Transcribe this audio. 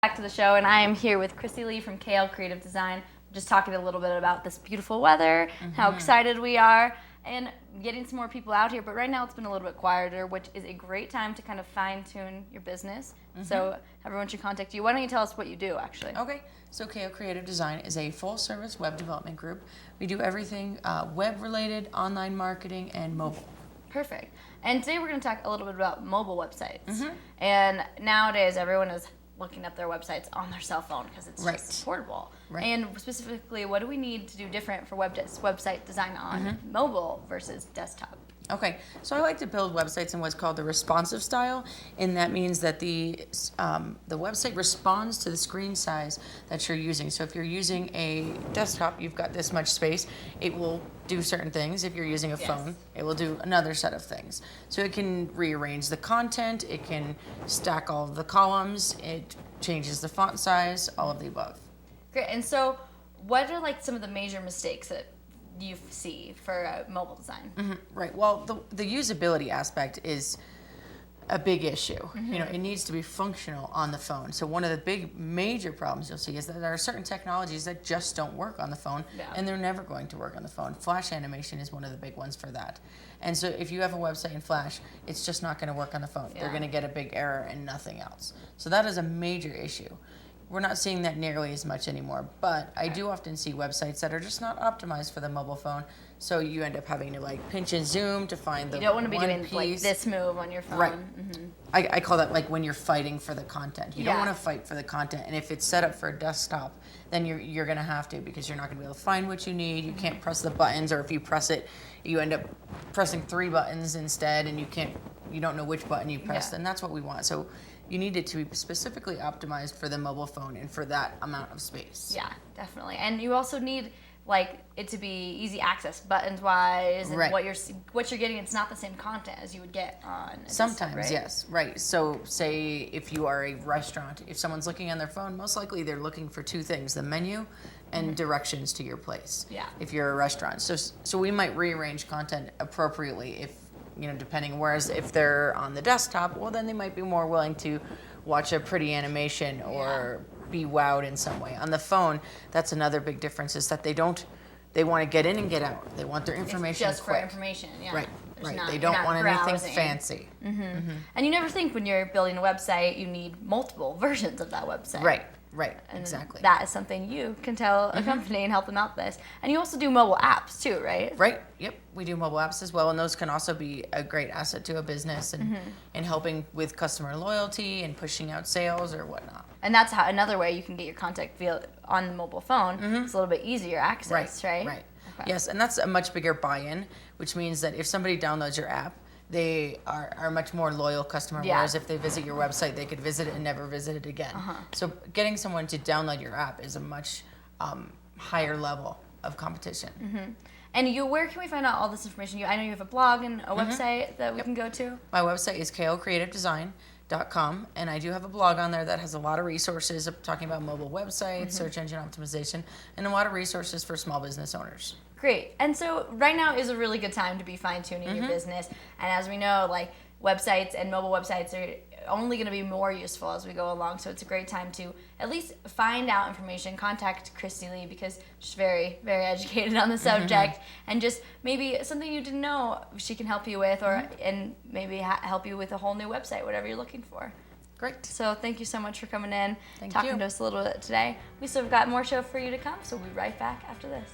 Back to the show, and I am here with Christy Lee from KL Creative Design, just talking a little bit about this beautiful weather, how excited we are, and getting some more people out here. But right now it's been a little bit quieter, which is a great time to kind of fine-tune your business. So everyone should contact you. Why don't you tell us what you do, actually? Okay, so KO Creative Design is a full-service web development group. We do everything web-related, online marketing, and mobile. Perfect. And today we're going to talk a little bit about mobile websites. And nowadays everyone is looking up their websites on their cell phone because it's just portable. And specifically, what do we need to do different for website design on mobile versus desktop? Okay, so I like to build websites in what's called the responsive style, and that means that the website responds to the screen size that you're using. So if you're using a desktop, you've got this much space. It will do certain things. If you're using a phone, it will do another set of things. So it can rearrange the content, it can stack all of the columns, it changes the font size, all of the above. Great. And so what are like some of the major mistakes that you see for mobile design? Right. Well, the usability aspect is a big issue. You know, it needs to be functional on the phone. So one of the big major problems you'll see is that there are certain technologies that just don't work on the phone, and they're never going to work on the phone. Flash animation is one of the big ones for that. And so if you have a website in Flash, it's just not going to work on the phone. They're going to get a big error and nothing else. So that is a major issue. We're not seeing that nearly as much anymore, but I do often see websites that are just not optimized for the mobile phone. So you end up having to like pinch and zoom to find the one piece. You don't want to be doing like this move on your phone. Right. I call that like when you're fighting for the content. You don't want to fight for the content, and if it's set up for a desktop, then you're going to have to, because you're not going to be able to find what you need. You can't press the buttons, or if you press it, you end up pressing 3 buttons instead, and you don't know which button you pressed, and that's what we want. So you need it to be specifically optimized for the mobile phone and for that amount of space. Yeah, definitely. And you also need like it to be easy access buttons wise, and what you're getting, it's not the same content as you would get on a sometimes desktop, yes, right. So say if you are a restaurant, if someone's looking on their phone, most likely they're looking for 2 things: the menu and directions to your place. If you're a restaurant, so we might rearrange content appropriately if, you know, depending. Whereas if they're on the desktop, well, then they might be more willing to watch a pretty animation or be wowed in some way. On the phone, that's another big difference, is that they want to get in and get out. They want their information just quick. for information. Right. They don't want anything fancy. And you never think when you're building a website you need multiple versions of that website. Right, and exactly. That is something you can tell a company and help them out with this. And you also do mobile apps too, right? Right, yep. We do mobile apps as well, and those can also be a great asset to a business and helping with customer loyalty and pushing out sales or whatnot. And that's another way you can get your content on the mobile phone. It's a little bit easier access, right? Right. Okay. Yes, and that's a much bigger buy-in, which means that if somebody downloads your app, they are a much more loyal customer, whereas if they visit your website, they could visit it and never visit it again. So getting someone to download your app is a much higher level of competition. And where can we find out all this information? I know you have a blog and a website that we can go to. My website is klcreativedesign.com, and I do have a blog on there that has a lot of resources talking about mobile websites, search engine optimization, and a lot of resources for small business owners. Great. And so right now is a really good time to be fine-tuning your business. And as we know, like websites and mobile websites are only going to be more useful as we go along. So it's a great time to at least find out information, contact Christy Lee, because she's very, very educated on the subject, and just maybe something you didn't know she can help you with, or and maybe help you with a whole new website, whatever you're looking for. Great. So thank you so much for coming in, Thank talking you. to us a little bit today. We still have got more show for you to come, so we'll be right back after this.